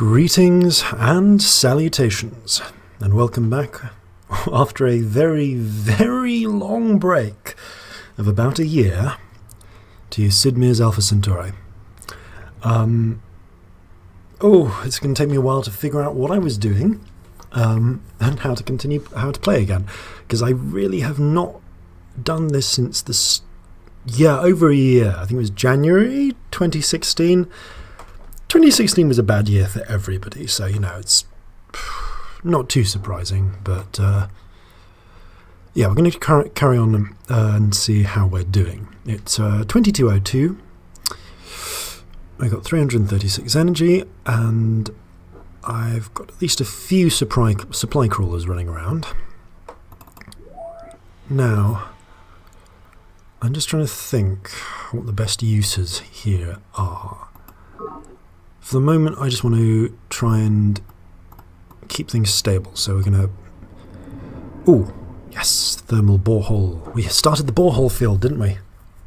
Greetings and salutations, and welcome back after a very, very long break of about a year to Sidmir's Alpha Centauri. It's going to take me a while to figure out what I was doing and how to play again, because I really have not done this since over a year. I think it was January 2016. 2016 was a bad year for everybody, so it's not too surprising, but we're going to carry on and see how we're doing. It's 2202. I got 336 energy, and I've got at least a few supply crawlers running around. Now, I'm just trying to think what the best uses here are. For the moment, I just want to try and keep things stable, so we're going to... Ooh, yes, thermal borehole. We started the borehole field, didn't we?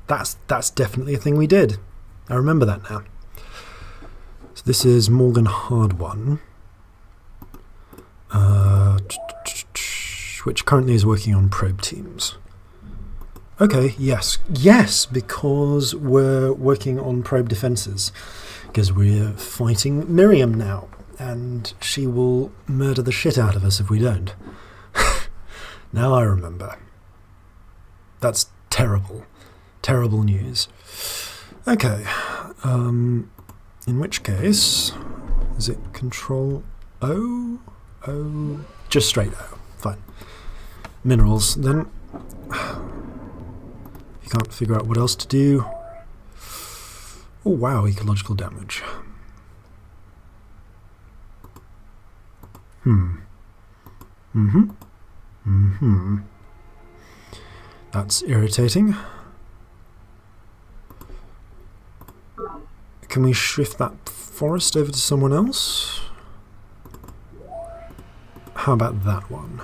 That's definitely a thing we did. I remember that now. So this is Morgan Hard 1, which currently is working on probe teams. Okay, yes, because we're working on probe defences. Because we're fighting Miriam now, and she will murder the shit out of us if we don't. Now I remember. That's terrible. Terrible news. Okay. In which case, is it Control O? O? Just straight O. Fine. Minerals. Then, you can't figure out what else to do. Oh wow, ecological damage. That's irritating. Can we shift that forest over to someone else? How about that one?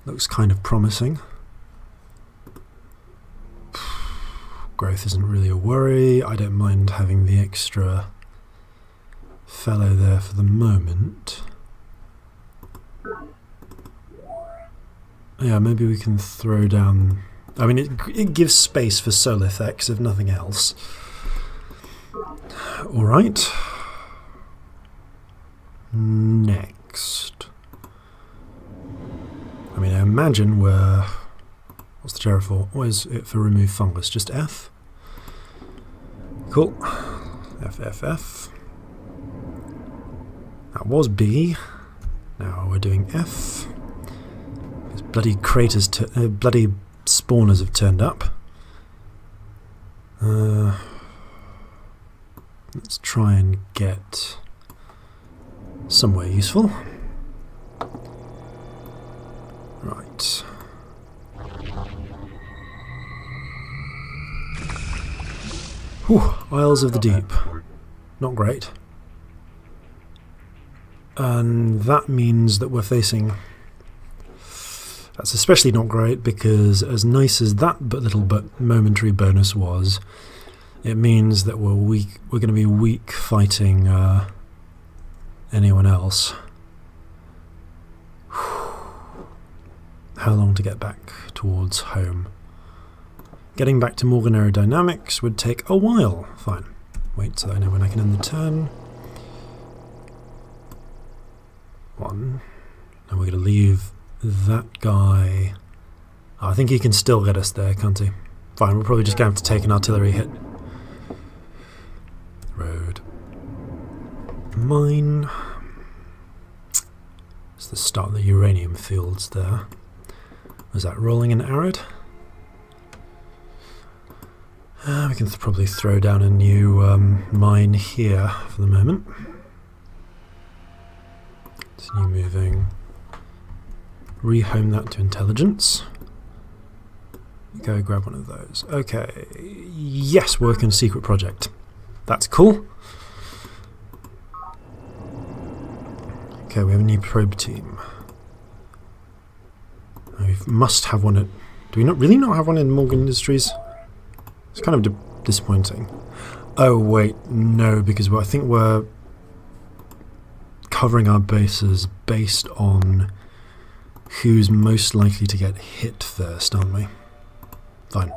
Looks kind of promising. Growth isn't really a worry. I don't mind having the extra fellow there for the moment. Yeah, maybe we can throw down... I mean, it gives space for solar effects, if nothing else. Alright. Next. I mean, I imagine we're... What's the terra for? What is it for remove fungus? Just F? Cool. F. That was B. Now we're doing F. These bloody craters, bloody spawners have turned up. Let's try and get somewhere useful. Right. Whew, Isles of the Deep. Not great. And that means that we're facing... That's especially not great because as nice as that little but momentary bonus was, it means that we're going to be weak fighting anyone else. How long to get back towards home? Getting back to Morgan Aerodynamics would take a while. Fine. Wait so I know when I can end the turn. 1. And we're going to leave that guy... Oh, I think he can still get us there, can't he? Fine, we're probably just going to have to take an artillery hit. Road. Mine. It's the start of the uranium fields there. Was that rolling and arid? We can probably throw down a new mine here for the moment. Continue moving. Rehome that to intelligence. Go grab one of those. Okay. Yes, work on secret project. That's cool. Okay, we have a new probe team. We must have one at... Do we not really not have one in Morgan Industries? It's kind of disappointing. Oh wait, no, because I think we're covering our bases based on who's most likely to get hit first, aren't we? Fine.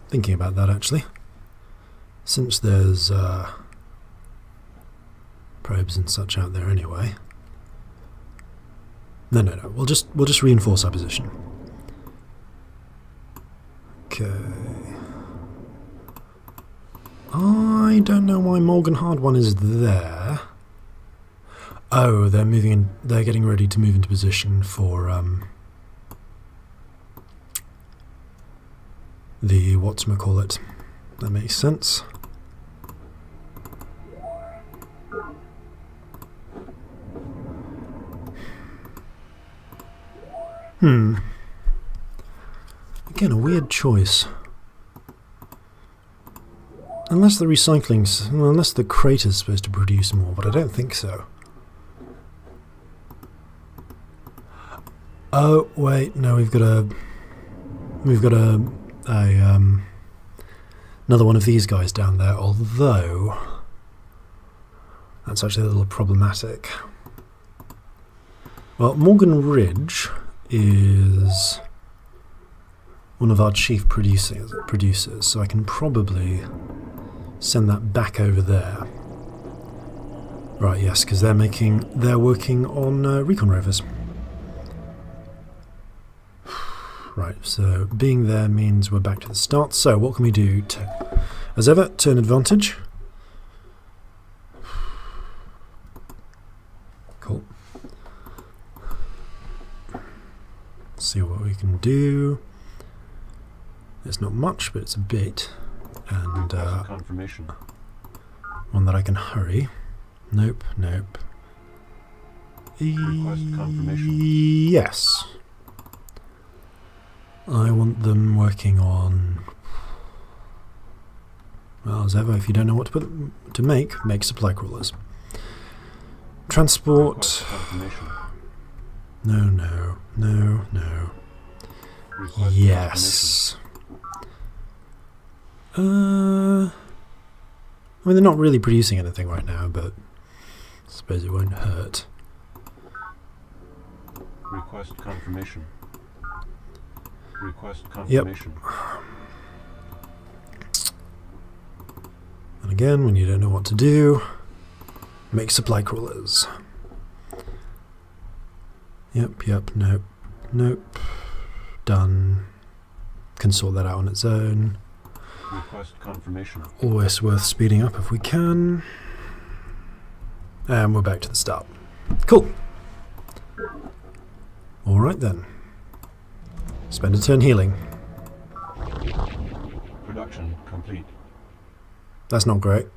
Thinking about that, actually. Since there's probes and such out there anyway. No. We'll just reinforce our position. Okay. I don't know why Morgan Hard 1 is there. Oh, they're moving in. They're getting ready to move into position for the whatchamacallit. That makes sense. Again, a weird choice. Unless the unless the crater's supposed to produce more, but I don't think so. Oh wait, no, we've got another one of these guys down there. Although that's actually a little problematic. Well, Morgan Ridge is one of our chief producers, so I can probably send that back over there. Right, yes, because they're working on recon rovers. Right, so being there means we're back to the start. So what can we do? As ever, turn advantage. Cool. See what we can do. It's not much, but it's a bit. And confirmation. One that I can hurry. Nope. Request confirmation. Yes. I want them working on. Well, as ever, if you don't know what to make supply crawlers. Transport. No. Request yes. I mean, they're not really producing anything right now, but I suppose it won't hurt. Request confirmation. Request confirmation. Yep. And again, when you don't know what to do, make supply crawlers. Yep, nope. Done. Can sort that out on its own. Request confirmation. Always worth speeding up if we can. And we're back to the start. Cool. Alright then. Spend a turn healing. Production complete. That's not great.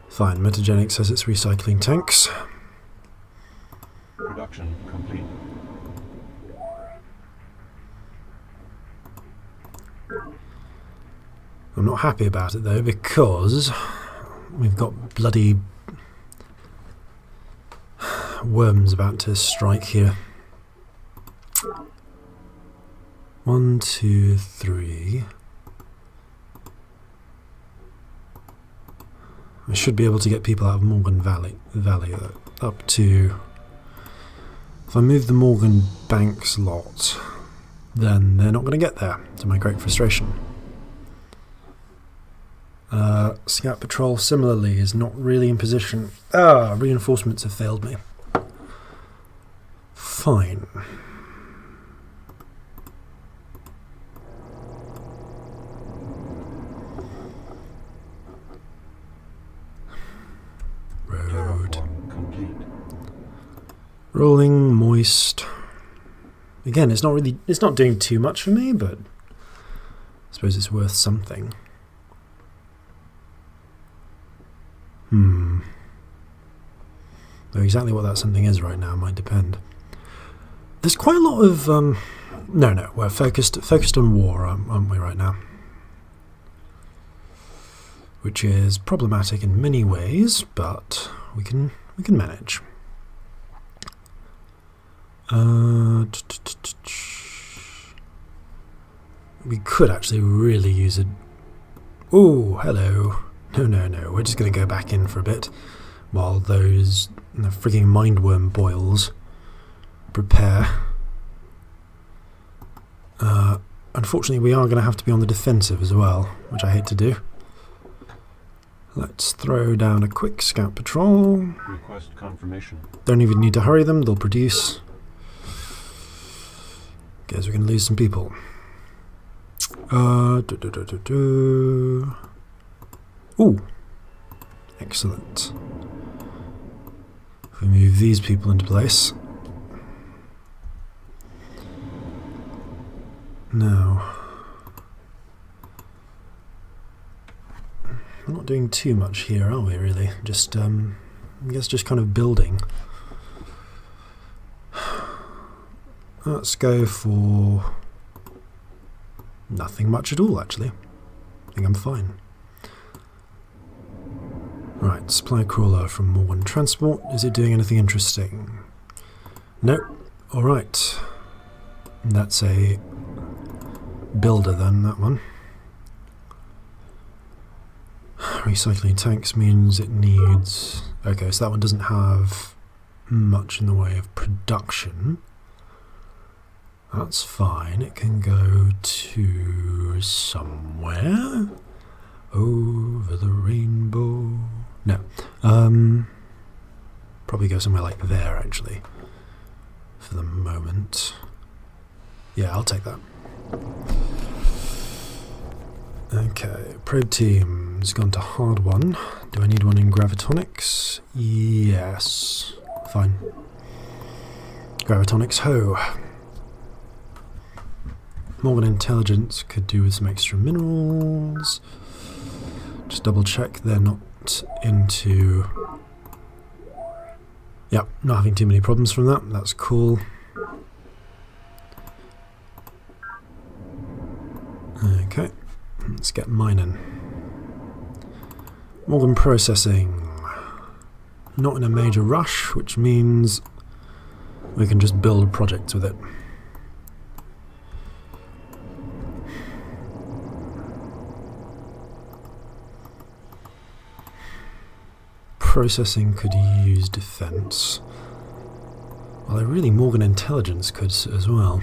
Fine, Metagenic says it's recycling tanks. Production complete. I'm not happy about it though, because we've got bloody worms about to strike here. 1, 2, 3. I should be able to get people out of Morgan Valley up to. If I move the Morgan Banks lot, then they're not going to get there, to my great frustration. Scout Patrol similarly is not really in position. Reinforcements have failed me. Fine. Road. Complete. Rolling, moist. Again, it's not doing too much for me, but I suppose it's worth something. Though exactly what that something is right now might depend. There's quite a lot of no, we're focused on war, aren't we, right now? Which is problematic in many ways, but we can manage. We could actually really use Oh, hello. No, we're just going to go back in for a bit while those frigging mindworm boils prepare. Unfortunately, we are going to have to be on the defensive as well, which I hate to do. Let's throw down a quick scout patrol. Request confirmation. Don't even need to hurry them, they'll produce. Guess we're going to lose some people. Ooh, excellent. If we move these people into place. Now, we're not doing too much here, are we, really? Just, I guess just kind of building. Let's go for nothing much at all, actually. I think I'm fine. Right, supply crawler from Morgan Transport. Is it doing anything interesting? Nope. Alright. That's a builder then, that one. Recycling tanks means it needs... Okay, so that one doesn't have much in the way of production. That's fine. It can go to somewhere. Over the rainbow. No. Probably go somewhere like there, actually. For the moment. Yeah, I'll take that. Okay, probe team's gone to hard one. Do I need one in gravitonics? Yes. Fine. Gravitonics ho. Morgan Intelligence could do with some extra minerals. Just double check they're not into... Yep, not having too many problems from that. That's cool. Okay, let's get mining. Morgan Processing. Not in a major rush, which means we can just build projects with it. Processing could use defense. Although really Morgan Intelligence could as well.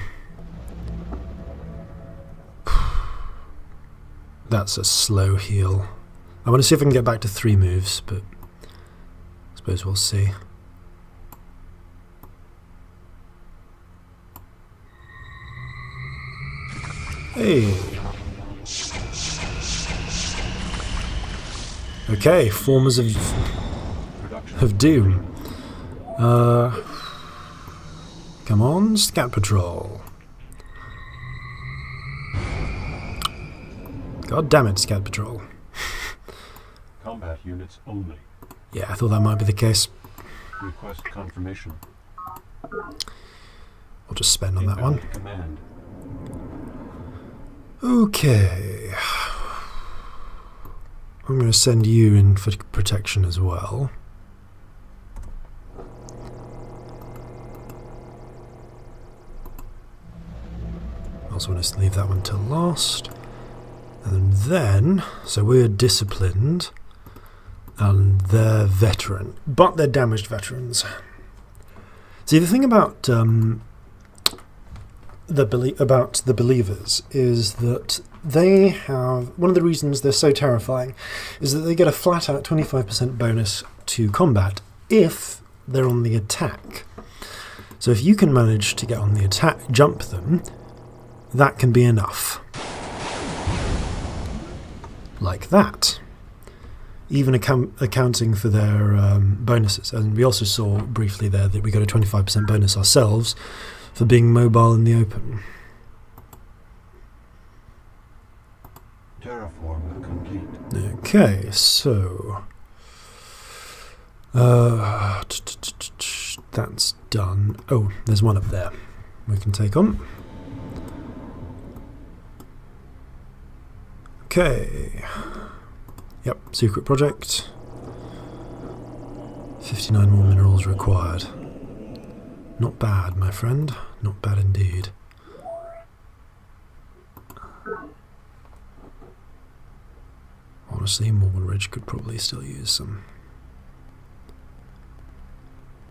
That's a slow heal. I want to see if I can get back to 3 moves, but I suppose we'll see. Hey! Okay, formers of doom. Come on, Scout Patrol. God damn it, Scout Patrol. Combat units only. Yeah, I thought that might be the case. Request confirmation. I'll just spend on that one. Command. Okay. I'm going to send you in for protection as well. Also want to leave that one till last. And then, so we're disciplined, and they're veteran, but they're damaged veterans. See, the thing about the believers is that they have, one of the reasons they're so terrifying is that they get a flat out 25% bonus to combat if they're on the attack. So if you can manage to get on the attack, jump them, that can be enough. Like that. Even accounting for their bonuses. And we also saw briefly there that we got a 25% bonus ourselves for being mobile in the open. Terraform complete. Okay, so that's done. Oh, there's one up there we can take on. Okay. Yep, secret project. 59 more minerals required. Not bad, my friend. Not bad indeed. honestly. Morgan Ridge could probably still use some.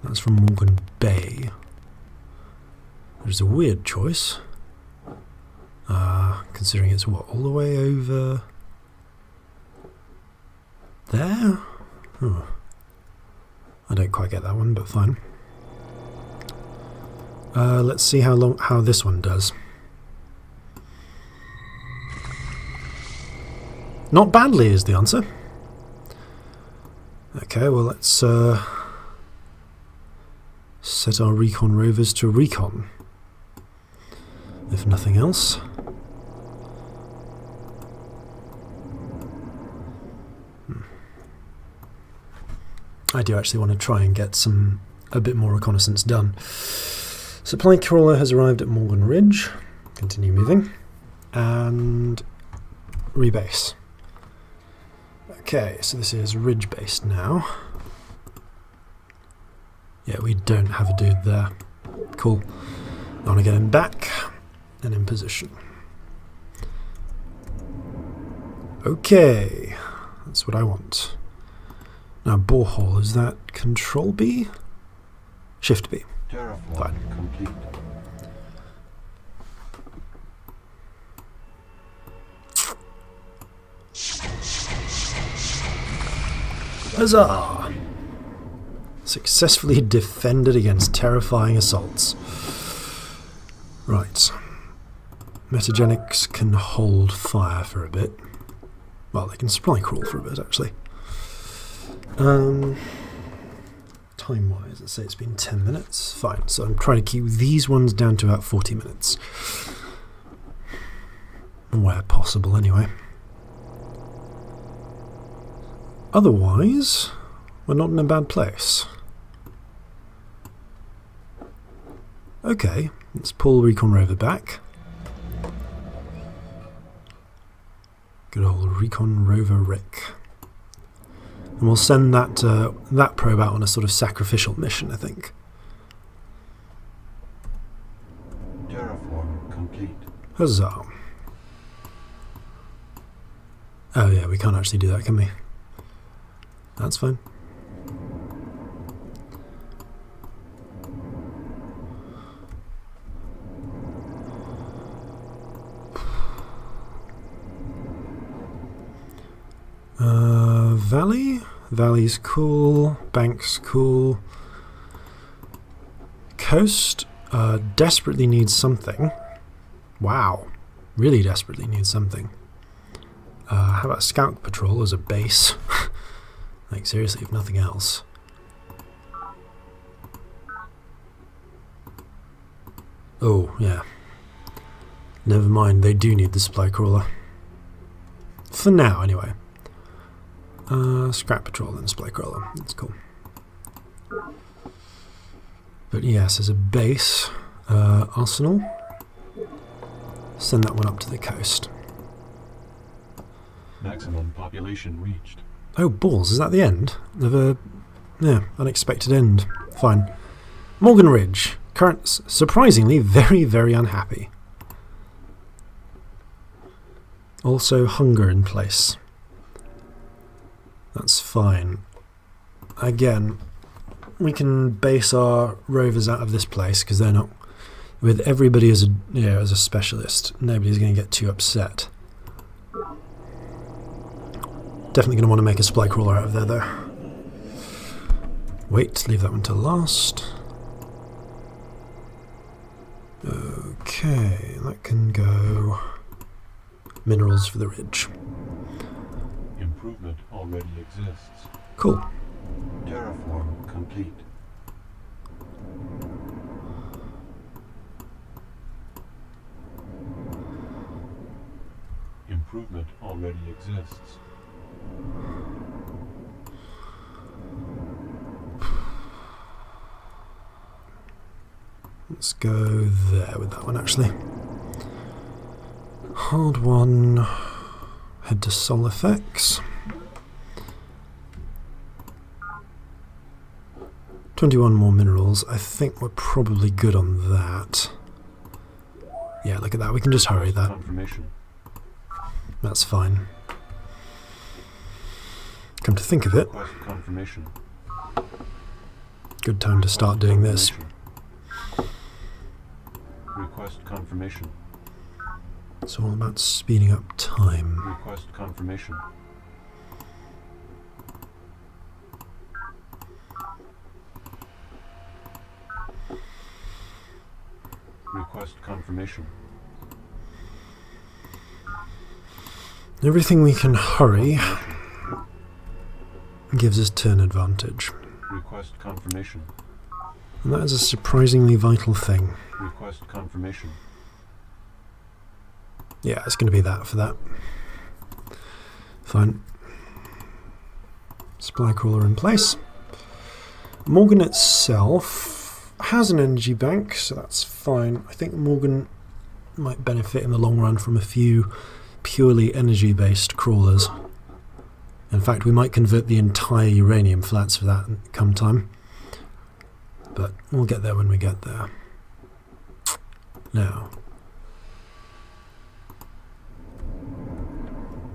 That's from Morgan Bay. Which is a weird choice. Considering it's what, all the way over there? Oh. I don't quite get that one, but fine. Let's see how this one does. Not badly is the answer. Okay, well let's set our recon rovers to recon, if nothing else. I do actually want to try and get a bit more reconnaissance done. Supply crawler has arrived at Morgan Ridge. Continue moving. And rebase. Okay, so this is ridge based now. Yeah, we don't have a dude there. Cool. I want to get him back and in position. Okay, that's what I want. Now, borehole, is that Control B? Shift B. Terraform Fine. complete. Huzzah! Successfully defended against terrifying assaults. Right. Metagenics can hold fire for a bit. Well, they can supply crawl for a bit, actually. Time-wise, let's say it's been 10 minutes. Fine, so I'm trying to keep these ones down to about 40 minutes. Where possible, anyway. Otherwise, we're not in a bad place. Okay, let's pull Recon Rover back. Good old Recon Rover Rick. And we'll send that that probe out on a sort of sacrificial mission, I think. Terraform complete. Huzzah. Oh yeah, we can't actually do that, can we? That's fine. Valley? Valley's cool. Bank's cool. Coast desperately needs something. Wow. Really desperately needs something. How about Scout Patrol as a base? Like, seriously, if nothing else. Oh, yeah. Never mind, they do need the supply crawler. For now, anyway. Scrap Patrol and supply crawler. That's cool. But yes, as a base, arsenal. Send that one up to the coast. Maximum population reached. Oh, balls, is that the end of a unexpected end? Fine. Morgan Ridge, current, surprisingly very, very unhappy. Also hunger in place. That's fine. Again, we can base our rovers out of this place because they're not, with everybody as a specialist, nobody's going to get too upset. Definitely going to want to make a supply crawler out of there, though. Wait, leave that one till last. Okay, that can go. Minerals for the ridge. Improvement already exists. Cool. Terraform complete. Improvement already exists. Let's go there with that one, actually. Hard one. Head to Sol Effects. 21 more minerals. I think we're probably good on that. Yeah, look at that. We can just hurry that. Confirmation. That's fine. Come to think of it, Request confirmation. good time to start doing this. Request confirmation. It's all about speeding up time. Request confirmation. Request confirmation. Everything we can hurry gives us turn advantage. Request confirmation. And that is a surprisingly vital thing. Request confirmation. Yeah, it's going to be that for that. Fine. Supply crawler in place. Morgan itself has an energy bank, so that's fine. I think Morgan might benefit in the long run from a few purely energy-based crawlers. In fact, we might convert the entire uranium flats for that come time. But we'll get there when we get there. Now.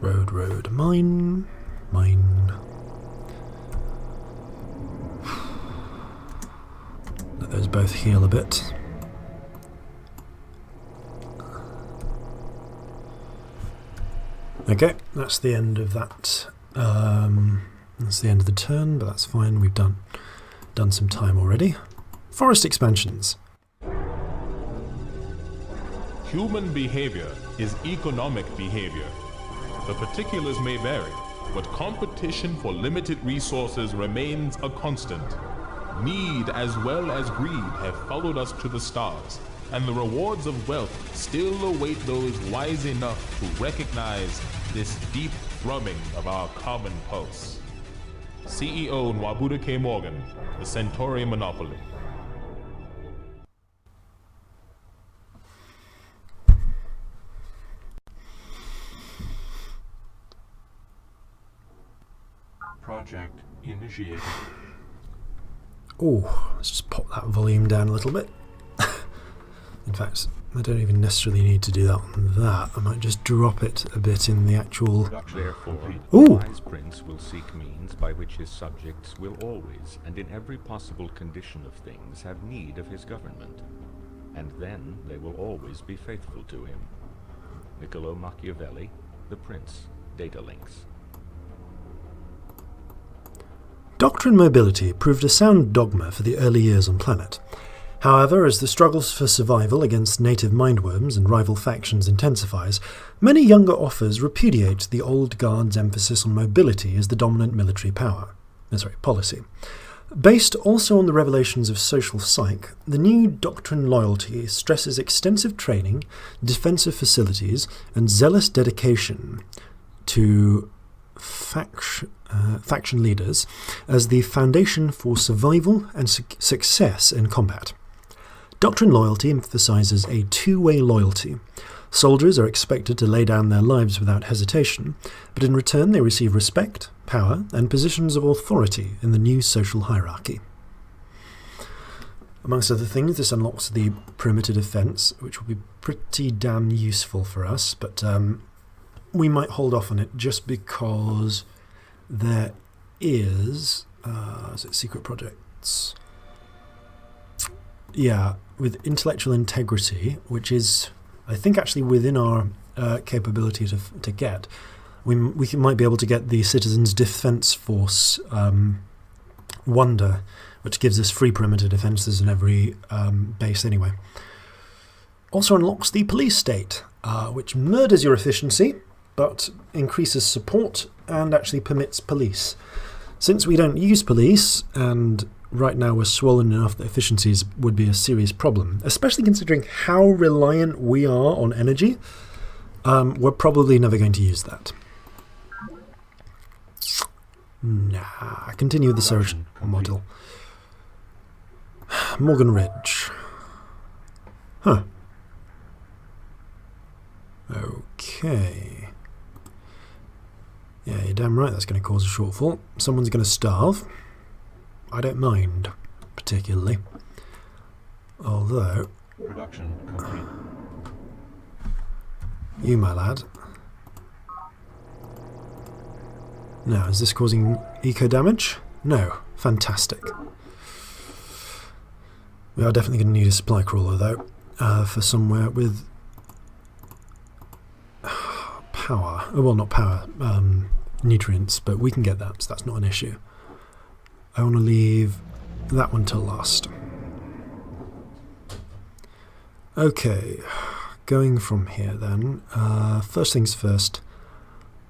Road, mine. Let those both heal a bit. Okay, that's the end of that. That's the end of the turn, but that's fine. We've done some time already. Forest expansions. Human behavior is economic behavior. The particulars may vary, but competition for limited resources remains a constant. Need as well as greed have followed us to the stars, and the rewards of wealth still await those wise enough to recognize this deep thrumming of our common pulse. CEO Nwabuda K. Morgan, the Centauri Monopoly. Project initiated. Oh, let's just pop that volume down a little bit. In fact, I don't even necessarily need to do that on that. I might just drop it a bit in the actual... Therefore, Ooh. the wise prince will seek means by which his subjects will always, and in every possible condition of things, have need of his government. And then they will always be faithful to him. Niccolo Machiavelli, The Prince, Data Links. Doctrine mobility proved a sound dogma for the early years on planet. However, as the struggles for survival against native mindworms and rival factions intensifies, many younger offers repudiate the old guard's emphasis on mobility as the dominant military policy. Based also on the revelations of social psych, the new doctrine loyalty stresses extensive training, defensive facilities, and zealous dedication to faction leaders as the foundation for survival and success in combat. Doctrine loyalty emphasizes a two-way loyalty. Soldiers are expected to lay down their lives without hesitation, but in return they receive respect, power, and positions of authority in the new social hierarchy. Amongst other things, this unlocks the perimeter defense, which will be pretty damn useful for us, but we might hold off on it just because there is it secret projects? Yeah, with intellectual integrity, which is, I think, actually within our capability to get. We might be able to get the Citizens Defence Force Wonder, which gives us free perimeter defences in every base anyway. Also unlocks the police state, which murders your efficiency, but increases support and actually permits police. Since we don't use police, and right now we're swollen enough that efficiencies would be a serious problem, especially considering how reliant we are on energy, we're probably never going to use that. Nah, continue with the search model. Morgan Ridge. Huh. Okay. Yeah, you're damn right that's going to cause a shortfall. Someone's going to starve. I don't mind, particularly. Although... Production complete. You, my lad. Now, is this causing eco damage? No. Fantastic. We are definitely going to need a supply crawler, though, for somewhere with power. Oh, well, not power, nutrients, but we can get that, so that's not an issue. I want to leave that one till last. Okay, going from here then. First things first,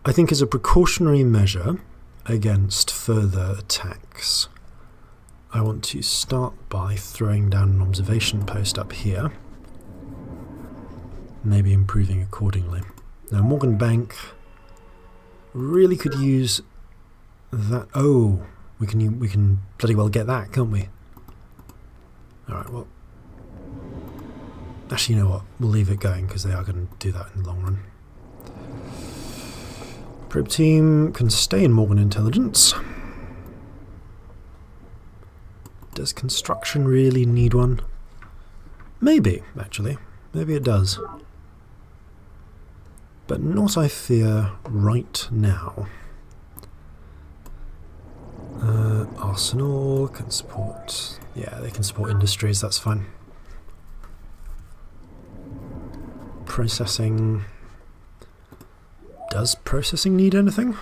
I think as a precautionary measure against further attacks, I want to start by throwing down an observation post up here, maybe improving accordingly. Now Morgan Bank really could use that. Oh, we can bloody well get that, can't we? Alright, well, actually, you know what? We'll leave it going because they are going to do that in the long run. Probe team can stay in Morgan Intelligence. Does construction really need one? Maybe, actually. Maybe it does. But not, I fear, right now. Arsenal can support... Yeah, they can support industries, that's fine. Processing... Does processing need anything?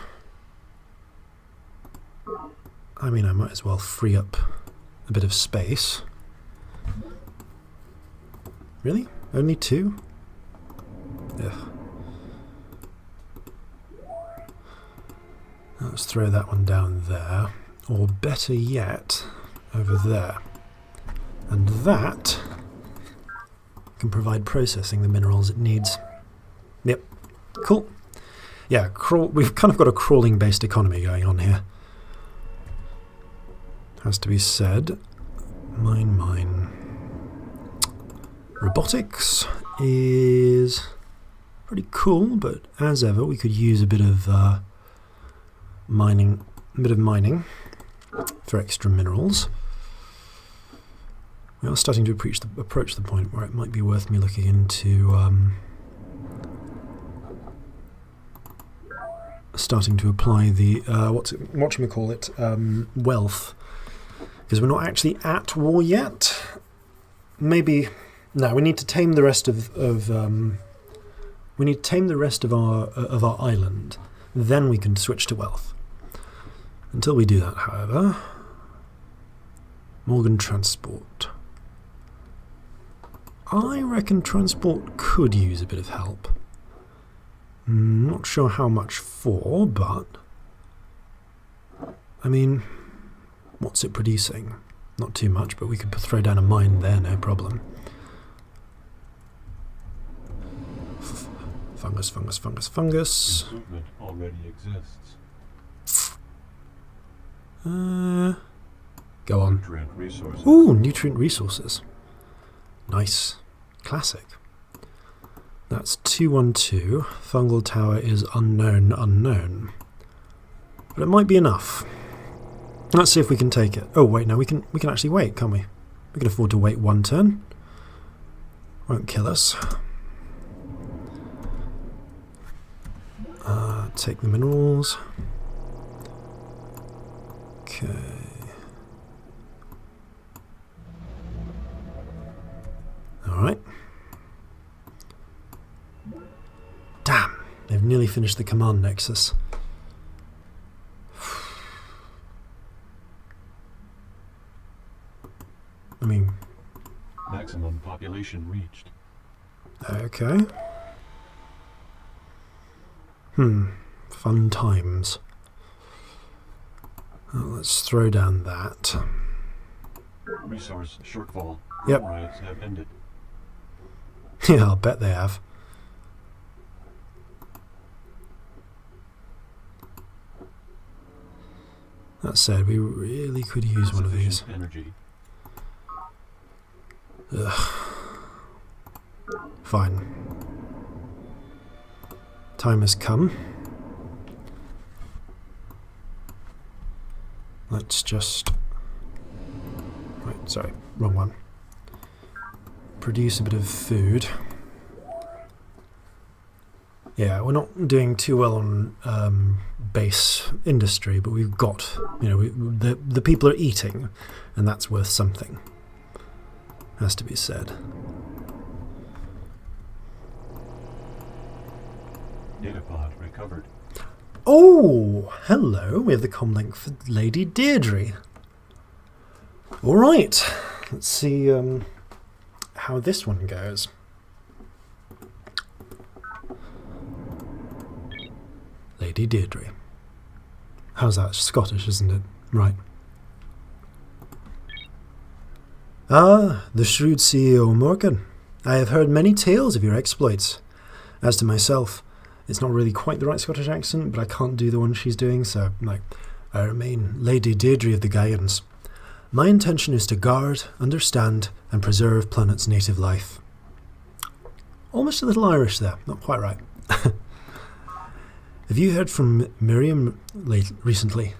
I mean, I might as well free up a bit of space. Really? Only 2? Ugh. Let's throw that one down there. Or better yet, over there. And that can provide processing the minerals it needs. Yep. Cool. Yeah, we've kind of got a crawling-based economy going on here. Has to be said. Mine. Robotics is pretty cool, but as ever, we could use a bit of mining for extra minerals. We are starting to approach the point where it might be worth me looking into starting to apply the wealth, because we're not actually at war yet. Maybe no. We need to tame the rest of our island. Then we can switch to wealth. Until we do that, however, Morgan Transport. I reckon transport could use a bit of help. Not sure how much for, but I mean, what's it producing? Not too much, but we could throw down a mine there, no problem. Fungus. Improvement already exists. Go on. Nutrient resources. Ooh, nutrient resources. Nice. Classic. That's 212. Fungal tower is unknown. But it might be enough. Let's see if we can take it. Oh wait, no, we can actually wait, can't we? We can afford to wait 1 turn. Won't kill us. Take the minerals. Okay. Alright. Damn, they've nearly finished the command nexus. I mean... Maximum population reached. Okay. Fun times. Let's throw down that. Resource shortfall. Yep. Riots have ended. Yeah, I'll bet they have. That said, we really could use one of these. Energy. Ugh. Fine. Time has come. Let's just... Wait, sorry, wrong one. Produce a bit of food. Yeah, we're not doing too well on base industry, but we've got, the people are eating, and that's worth something. Has to be said. Data pod recovered. Oh, hello. We have the comlink for Lady Deirdre. All right. Let's see how this one goes. Lady Deirdre. How's that? Scottish, isn't it? Right. Ah, the shrewd CEO Morgan. I have heard many tales of your exploits. As to myself, it's not really quite the right Scottish accent, but I can't do the one she's doing, so, I remain Lady Deirdre of the Gaians. My intention is to guard, understand, and preserve planet's native life. Almost a little Irish there, not quite right. Have you heard from Miriam recently?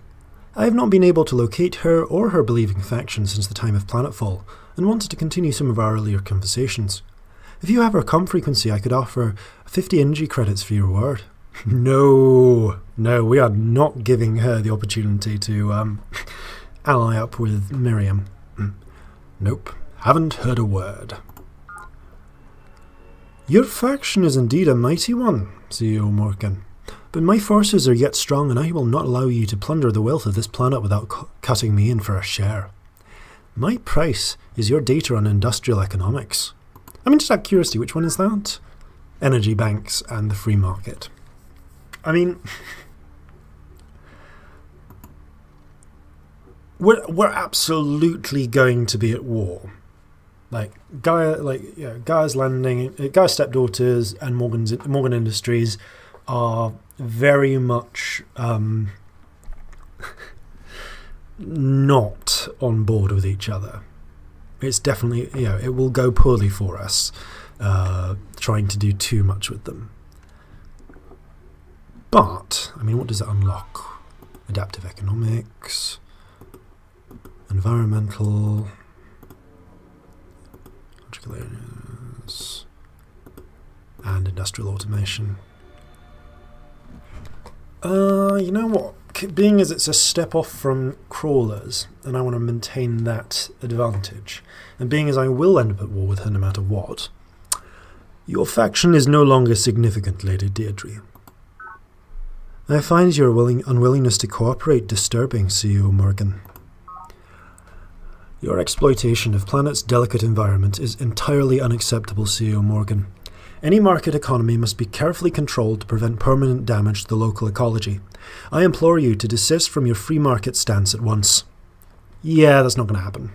I have not been able to locate her or her believing faction since the time of planetfall, and wanted to continue some of our earlier conversations. If you have her com frequency, I could offer 50 NG credits for your word. No, we are not giving her the opportunity to ally up with Miriam. Nope, haven't heard a word. Your faction is indeed a mighty one, CEO Morgan. But my forces are yet strong, and I will not allow you to plunder the wealth of this planet without cutting me in for a share. My price is your data on industrial economics. I mean, just out of curiosity, which one is that? Energy banks and the free market. I mean, we're absolutely going to be at war. Gaia's Landing, Gaia's stepdaughters, and Morgan Industries are very much not on board with each other. It's definitely, it will go poorly for us trying to do too much with them. But, I mean, what does it unlock? Adaptive economics, environmental, logical areas, and industrial automation. You know what? Being as it's a step off from crawlers, and I want to maintain that advantage, and being as I will end up at war with her no matter what, your faction is no longer significant, Lady Deirdre. I find your unwillingness to cooperate disturbing, CEO Morgan. Your exploitation of planet's delicate environment is entirely unacceptable, CEO Morgan. Any market economy must be carefully controlled to prevent permanent damage to the local ecology. I implore you to desist from your free market stance at once. Yeah, that's not going to happen.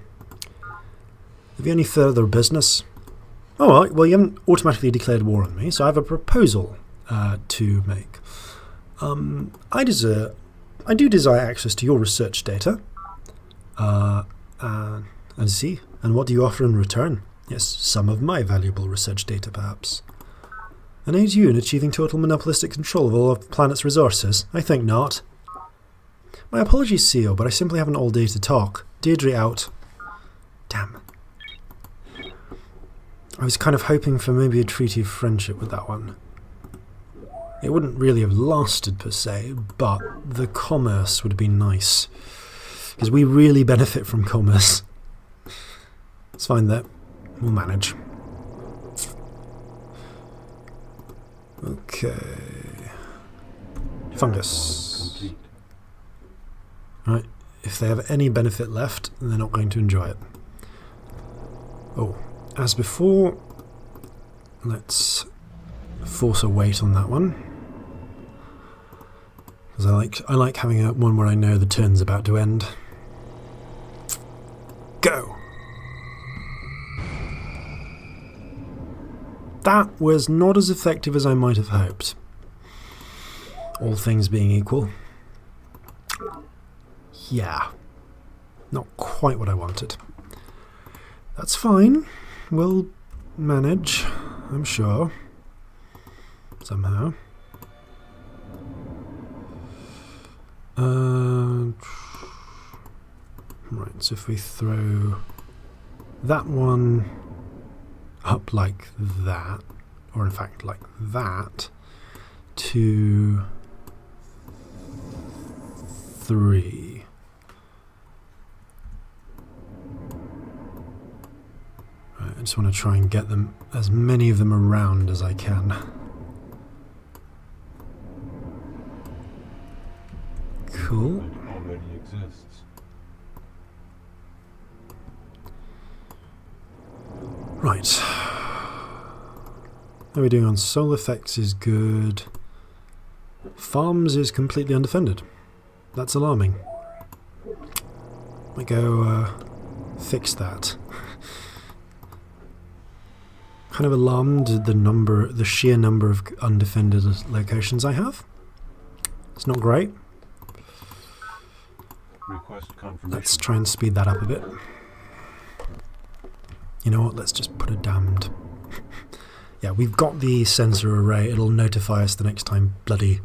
Have you any further business? Oh, well, you haven't automatically declared war on me, so I have a proposal to make. I do desire access to your research data. And what do you offer in return? Yes, some of my valuable research data, perhaps. And aid you in achieving total monopolistic control of all of the planet's resources? I think not. My apologies, CEO, but I simply haven't all day to talk. Deirdre out. Damn. I was kind of hoping for maybe a treaty of friendship with that one. It wouldn't really have lasted per se, but the commerce would have been nice. Because we really benefit from commerce. It's fine though. We'll manage. Okay. Fungus. Complete. Right. If they have any benefit left, they're not going to enjoy it. Oh, as before, let's force a wait on that one. Because I like having one where I know the turn's about to end. Go! That was not as effective as I might have hoped. All things being equal. Yeah. Not quite what I wanted. That's fine. We'll manage, I'm sure. Somehow. Right, so if we throw that one up like that, or in fact like that, 2, 3. Right, I just want to try and get them, as many of them around as I can. Cool. It already exists. Right. How are we doing on solar effects is good. Farms is completely undefended. That's alarming. I go fix that. Kind of alarmed at the sheer number of undefended locations I have. It's not great. Request confirmation. Let's try and speed that up a bit. You know what, let's just put a damned... Yeah, we've got the sensor array. It'll notify us the next time bloody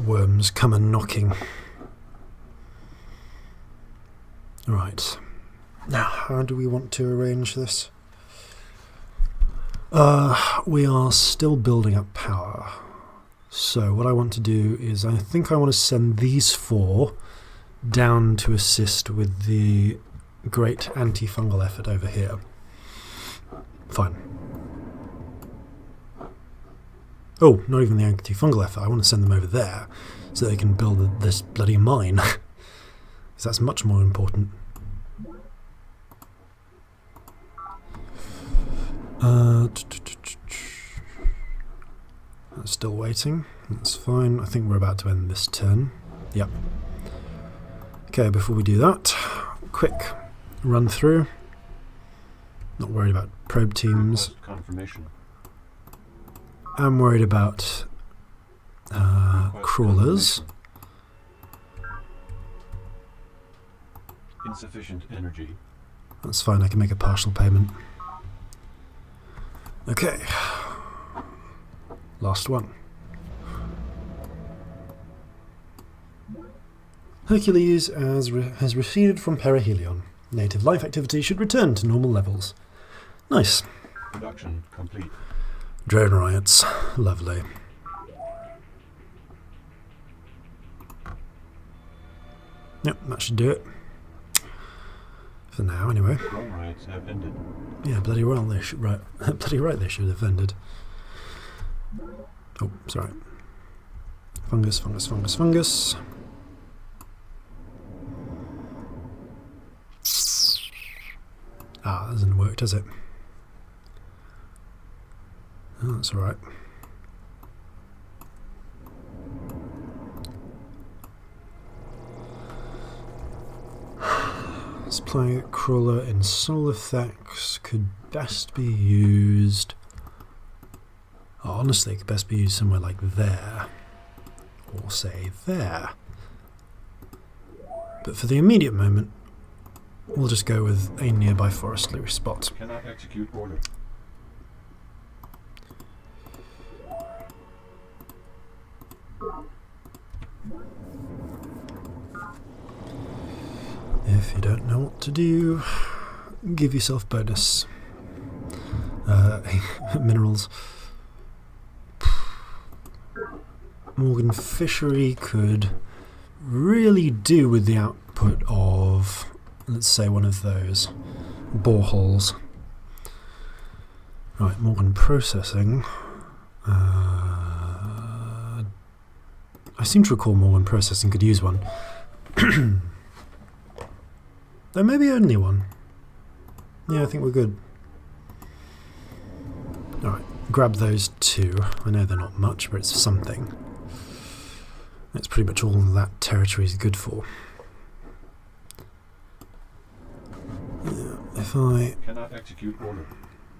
worms come a-knocking. Right. Now, how do we want to arrange this? We are still building up power. So what I want to do is, I think I want to send these 4 down to assist with the great antifungal effort over here. Fine. Oh, not even the antifungal effort. I want to send them over there so they can build this bloody mine. Because that's much more important. That's still waiting. That's fine. I think we're about to end this turn. Yep. Okay, before we do that, quick run through. Not worried about probe teams. Request confirmation. I'm worried about crawlers. Insufficient energy. That's fine, I can make a partial payment. Okay. Last one. Hercules has receded from perihelion. Native life activity should return to normal levels. Nice. Production complete. Drone riots. Lovely. Yep, that should do it. For now, anyway. Drone riots have ended. Yeah, bloody well they should. Right, bloody right they should have ended. Oh, sorry. Fungus, fungus, fungus, fungus. Ah, that hasn't worked, has it? Oh, that's alright. Supplying a crawler in soul effects could best be used... Oh, honestly, it could best be used somewhere like there. Or say there. But for the immediate moment, we'll just go with a nearby forestry spot. Cannot execute order. If you don't know what to do, give yourself bonus. Minerals. Morgan Fishery could really do with the output of, let's say, one of those boreholes. Right, Morgan Processing. I seem to recall Morgan Processing could use one. There may be only one. Yeah, I think we're good. Alright, grab those 2. I know they're not much, but it's something. That's pretty much all that territory is good for. Yeah, if I... Cannot execute order.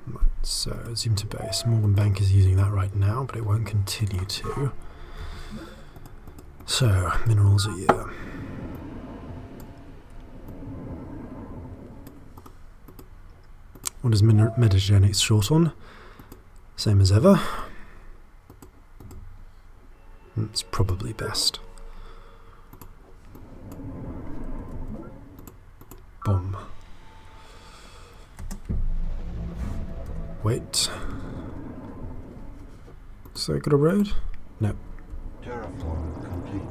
Right, so, zoom to base. Morgan Bank is using that right now, but it won't continue to. So, minerals a year. What is Metagenics short on? Same as ever. It's probably best. Bomb. Wait. So I got a road? No. Terraform complete.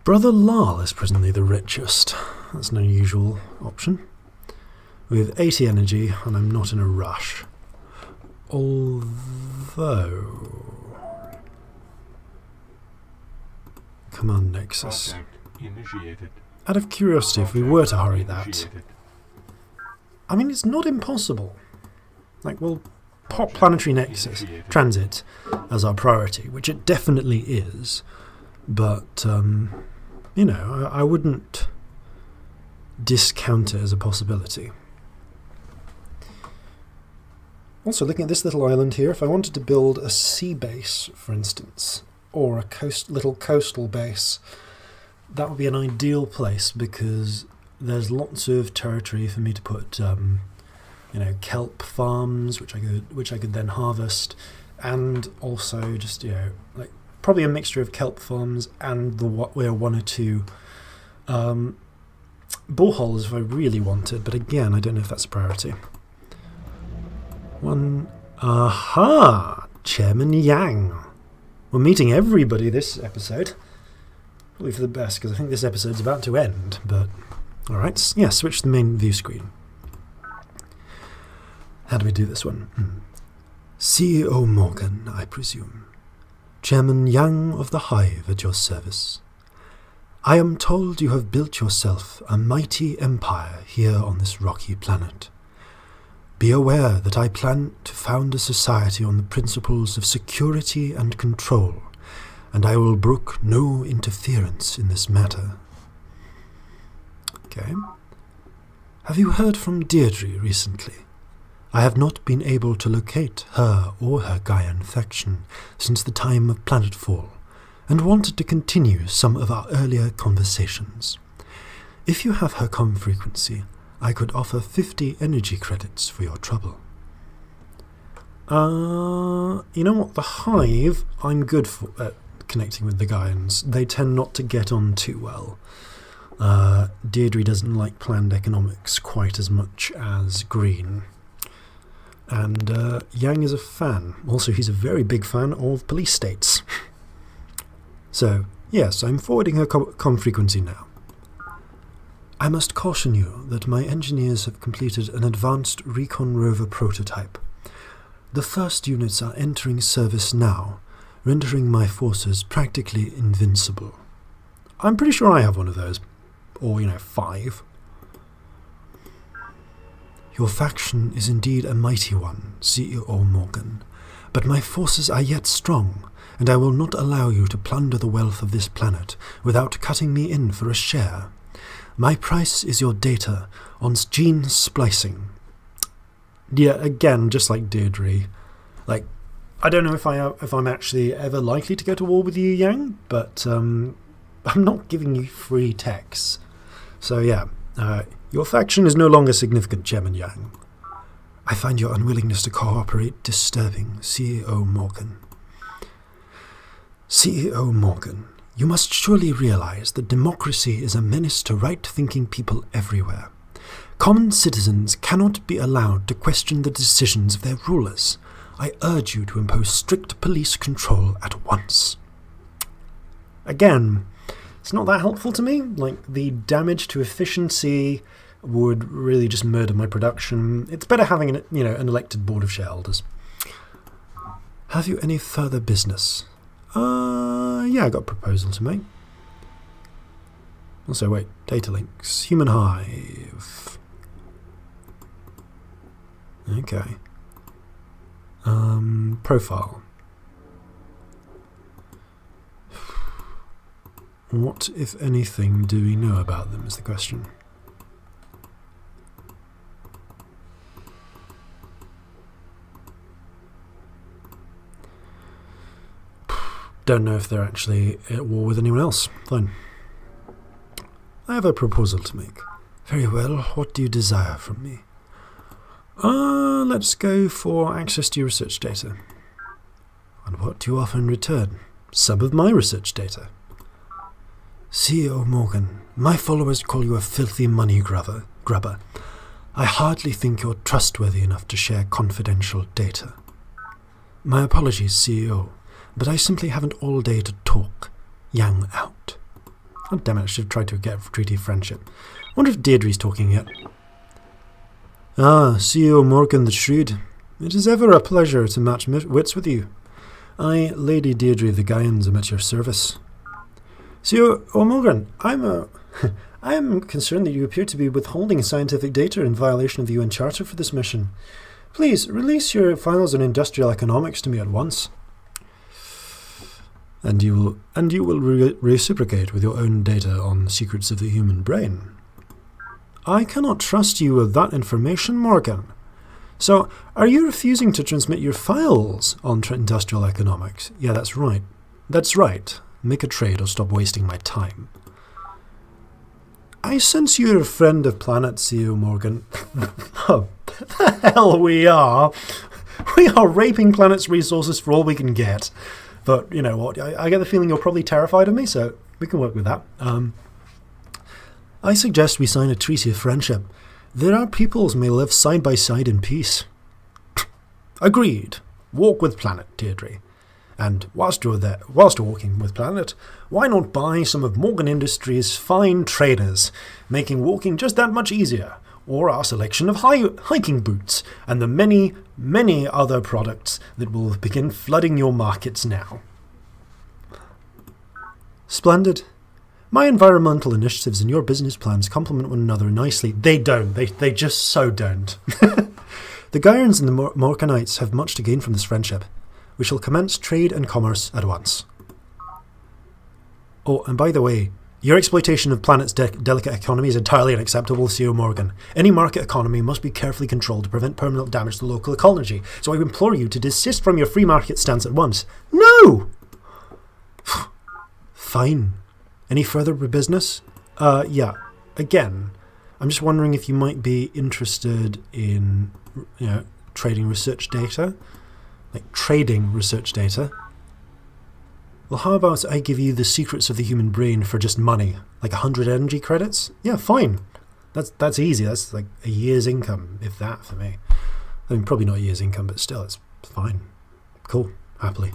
Brother Lal is presently the richest. That's an unusual option. We have 80 energy, and I'm not in a rush. Although... Command Nexus. Project initiated. Out of curiosity, if we were to hurry that... Initiated. I mean, it's not impossible. Like, we'll pop Planetary Nexus Transit as our priority, which it definitely is. But, you know, I wouldn't discount it as a possibility. Also, looking at this little island here, if I wanted to build a sea base, for instance, or a little coastal base, that would be an ideal place because there's lots of territory for me to put, you know, kelp farms, which I could then harvest, and also just, you know, like probably a mixture of kelp farms and one or two boreholes if I really wanted. But again, I don't know if that's a priority. Aha! Chairman Yang. We're meeting everybody this episode. Probably for the best, because I think this episode's about to end, but... Alright, yeah, switch to the main view screen. How do we do this one? CEO Morgan, I presume. Chairman Yang of the Hive at your service. I am told you have built yourself a mighty empire here on this rocky planet. Be aware that I plan to found a society on the principles of security and control, and I will brook no interference in this matter. Okay. Have you heard from Deirdre recently? I have not been able to locate her or her Gaian faction since the time of planetfall, and wanted to continue some of our earlier conversations. If you have her comm frequency, I could offer 50 energy credits for your trouble. You know what? The Hive, I'm good for connecting with the Gaians. They tend not to get on too well. Deirdre doesn't like planned economics quite as much as Green. And Yang is a fan. Also, he's a very big fan of police states. So, yes, I'm forwarding her comm frequency now. I must caution you that my engineers have completed an advanced recon rover prototype. The first units are entering service now, rendering my forces practically invincible. I'm pretty sure I have one of those. Or, 5. Your faction is indeed a mighty one, CEO Morgan, but my forces are yet strong, and I will not allow you to plunder the wealth of this planet without cutting me in for a share. My price is your data on gene splicing. Yeah, again, just like Deirdre. Like, I don't know if I'm actually ever likely to go to war with you, Yang, but I'm not giving you free techs. So yeah, your faction is no longer significant, Chairman Yang. I find your unwillingness to cooperate disturbing, CEO Morgan. CEO Morgan, you must surely realize that democracy is a menace to right-thinking people everywhere. Common citizens cannot be allowed to question the decisions of their rulers. I urge you to impose strict police control at once. Again, it's not that helpful to me. Like, the damage to efficiency would really just murder my production. It's better having an elected board of shareholders. Have you any further business? Yeah, I got a proposal to make. Also, wait, data links. Human Hive. Okay. Profile. What, if anything, do we know about them is the question. Don't know if they're actually at war with anyone else. Fine. I have a proposal to make. Very well, what do you desire from me? Let's go for access to your research data. And what do you offer in return? Some of my research data. CEO Morgan, my followers call you a filthy money grubber. I hardly think you're trustworthy enough to share confidential data. My apologies, CEO, but I simply haven't all day to talk. Yang out. Oh, damn it, I should have tried to get a treaty of friendship. I wonder if Deirdre's talking yet. Ah, CEO Morgan the Shrewd. It is ever a pleasure to match wits with you. I, Lady Deirdre the Gyans, am at your service. CEO Morgan, I am concerned that you appear to be withholding scientific data in violation of the UN Charter for this mission. Please, release your files on industrial economics to me at once. And you will reciprocate with your own data on the secrets of the human brain. I cannot trust you with that information, Morgan. So, are you refusing to transmit your files on industrial economics? Yeah, that's right. That's right. Make a trade or stop wasting my time. I sense you're a friend of Planet, CEO Morgan. Oh, the hell we are. We are raping Planet's resources for all we can get. But, you know what, I get the feeling you're probably terrified of me, so we can work with that. I suggest we sign a treaty of friendship. There our peoples may live side by side in peace. Agreed. Walk with Planet, Deirdre. And whilst you're walking with Planet, why not buy some of Morgan Industries' fine trainers, making walking just that much easier, or our selection of hiking boots, and the many, many other products that will begin flooding your markets now. Splendid. My environmental initiatives and your business plans complement one another nicely. They don't. They just so don't. The Gyans and the Morganites have much to gain from this friendship. We shall commence trade and commerce at once. Oh, and by the way, your exploitation of Planet's delicate economy is entirely unacceptable, CEO Morgan. Any market economy must be carefully controlled to prevent permanent damage to the local ecology, so I implore you to desist from your free market stance at once. No! Fine. Any further business? Yeah. Again, I'm just wondering if you might be interested in, trading research data. Like trading research data. Well, how about I give you the secrets of the human brain for just money? Like 100 energy credits? Yeah, fine. That's easy. That's like a year's income, if that, for me. I mean, probably not a year's income, but still, it's fine. Cool. Happily.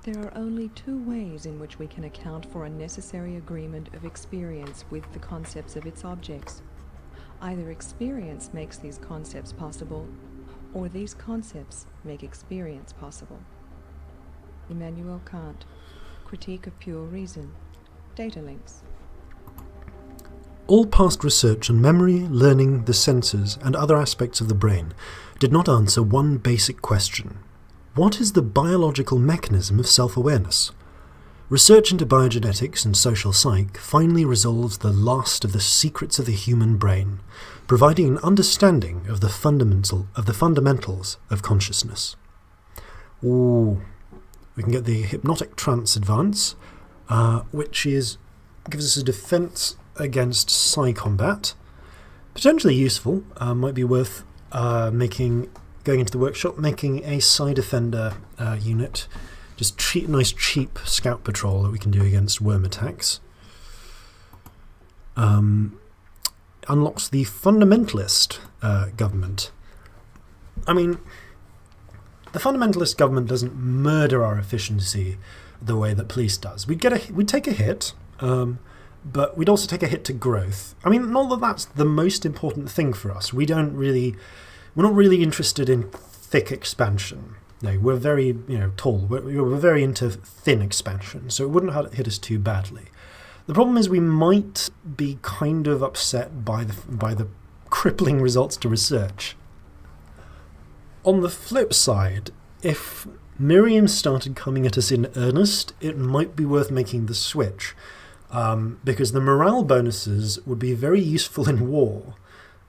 There are only two ways in which we can account for a necessary agreement of experience with the concepts of its objects. Either experience makes these concepts possible, or these concepts make experience possible. Immanuel Kant, Critique of Pure Reason, Data Links. All past research on memory, learning, the senses, and other aspects of the brain did not answer one basic question. What is the biological mechanism of self-awareness? Research into biogenetics and social psych finally resolves the last of the secrets of the human brain, providing an understanding of the fundamentals of consciousness. Ooh, we can get the hypnotic trance advance, which gives us a defense against psi combat. Potentially useful. Might be worth going into the workshop, making a psi defender unit. Just nice cheap scout patrol that we can do against worm attacks. Unlocks the fundamentalist government. I mean, the fundamentalist government doesn't murder our efficiency the way that police does. We'd take a hit, but we'd also take a hit to growth. I mean, not that that's the most important thing for us. We're not really interested in thick expansion. No, we're very, tall. We're very into thin expansion, so it wouldn't hit us too badly. The problem is we might be kind of upset by the crippling results to research. On the flip side, if Miriam started coming at us in earnest, it might be worth making the switch, because the morale bonuses would be very useful in war,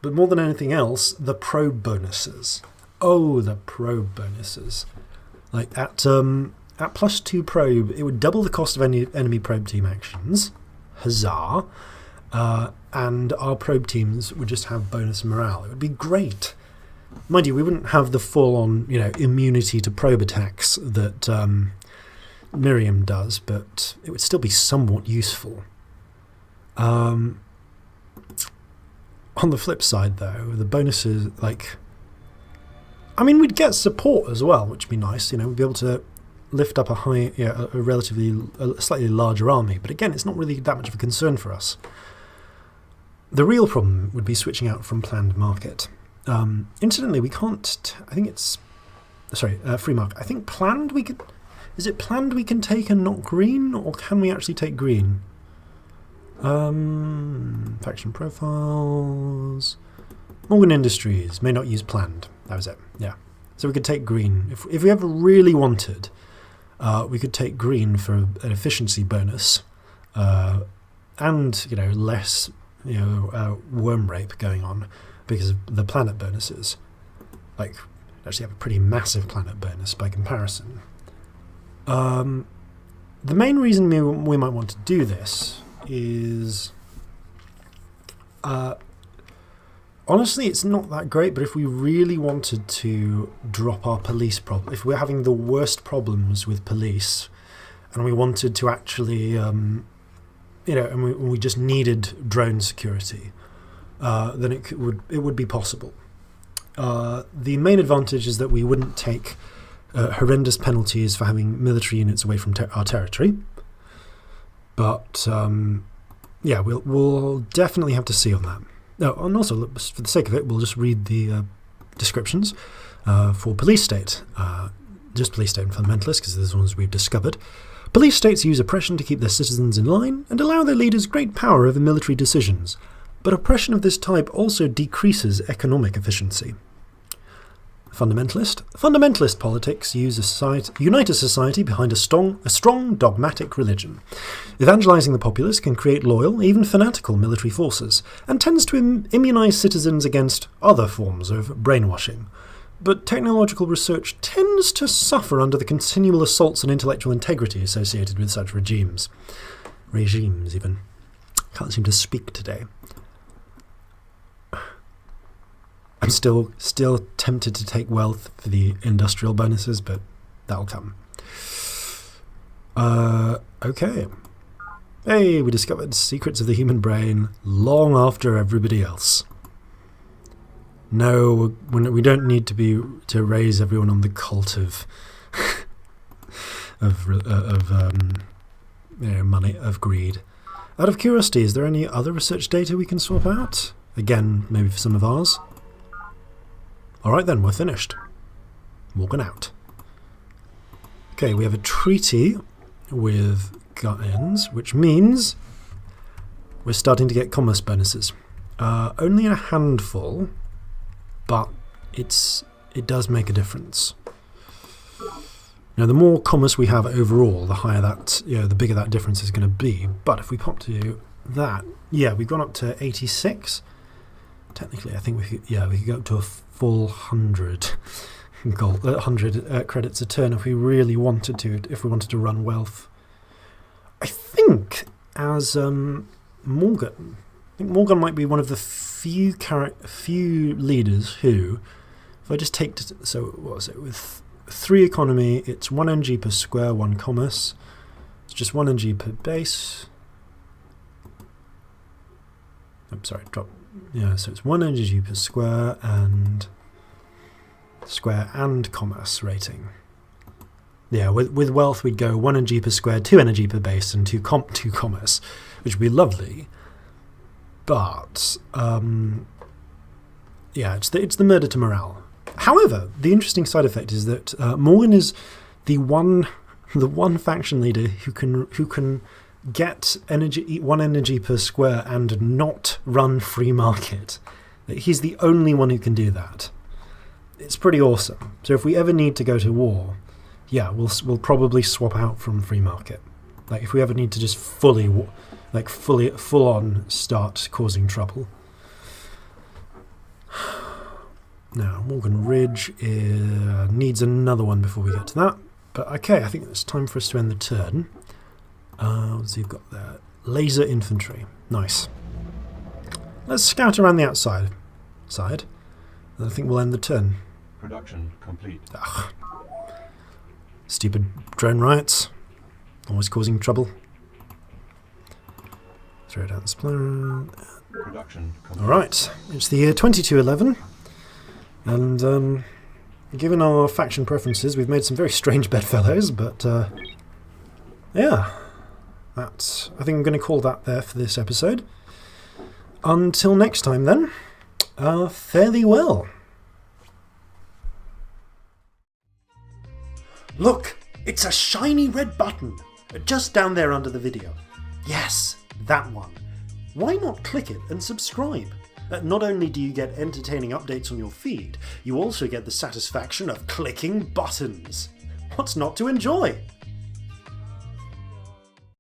but more than anything else, the probe bonuses. Oh, the probe bonuses. Like at +2 probe, it would double the cost of any enemy probe team actions. Huzzah. And our probe teams would just have bonus morale. It would be great. Mind you, we wouldn't have the full-on, immunity to probe attacks that Miriam does, but it would still be somewhat useful. On the flip side, though, the bonuses, like, I mean, we'd get support as well, which would be nice. You know, we'd be able to lift up a slightly larger army. But again, it's not really that much of a concern for us. The real problem would be switching out from planned market. Incidentally, we can't. I think it's free market. I think planned we could. Is it planned we can take and not green, or can we actually take green? Faction profiles. Morgan Industries may not use planned. That was it. Yeah. So we could take green if we ever really wanted. We could take green for an efficiency bonus, and less worm rape going on because of the planet bonuses. Like, actually have a pretty massive planet bonus by comparison. The main reason we might want to do this is, honestly, it's not that great, but if we really wanted to drop our police problem, if we're having the worst problems with police, and we wanted to actually, and we just needed drone security, then it would be possible. The main advantage is that we wouldn't take horrendous penalties for having military units away from our territory. But we'll definitely have to see on that. No, and also, for the sake of it, we'll just read the descriptions for police state. Just police state and fundamentalists, because those are the ones we've discovered. Police states use oppression to keep their citizens in line and allow their leaders great power over military decisions. But oppression of this type also decreases economic efficiency. Fundamentalist politics unite a society behind a strong dogmatic religion. Evangelizing the populace can create loyal, even fanatical military forces, and tends to immunize citizens against other forms of brainwashing. But technological research tends to suffer under the continual assaults on intellectual integrity associated with such regimes. Regimes, even. Can't seem to speak today. I'm still tempted to take wealth for the industrial bonuses, but that'll come. Okay. Hey, we discovered secrets of the human brain long after everybody else. No, we don't need to raise everyone on the cult of money, of greed. Out of curiosity, is there any other research data we can swap out? Again, maybe for some of ours. Alright then, we're finished. Morgan out. Okay, we have a treaty with Guyans, which means we're starting to get commerce bonuses. Only a handful, but it does make a difference. Now, the more commerce we have overall, the higher that, the bigger that difference is going to be. But if we pop to that, we've gone up to 86. Technically, I think we could go up to a full 100 credits a turn if we really wanted to. If we wanted to run wealth, I think as Morgan might be one of the few leaders who, if I just take what was it with 3 economy, it's 1 NG per square, 1 commerce. It's just 1 NG per base. I'm sorry, drop. Yeah, so it's 1 NG per square and commerce rating. Yeah, with wealth we'd go 1 NG per square, 2 energy per base, and 2 commerce, which would be lovely. But it's the murder to morale. However, the interesting side effect is that Morgan is the one faction leader who can get 1 energy per square and not run free market. He's the only one who can do that. It's pretty awesome. So if we ever need to go to war, we'll probably swap out from free market. Like if we ever need to just full on start causing trouble. Now, Morgan Ridge needs another one before we get to that. But okay, I think it's time for us to end the turn. So you've got there. Laser infantry. Nice. Let's scout around the outside. And I think we'll end the turn. Production complete. Ugh. Stupid drone riots. Always causing trouble. Throw down the spline. Production complete. Alright, it's the year 2211, and given our faction preferences, we've made some very strange bedfellows, but yeah, I think I'm going to call that there for this episode. Until next time then, fare thee well. Look, it's a shiny red button, just down there under the video. Yes, that one. Why not click it and subscribe? Not only do you get entertaining updates on your feed, you also get the satisfaction of clicking buttons. What's not to enjoy?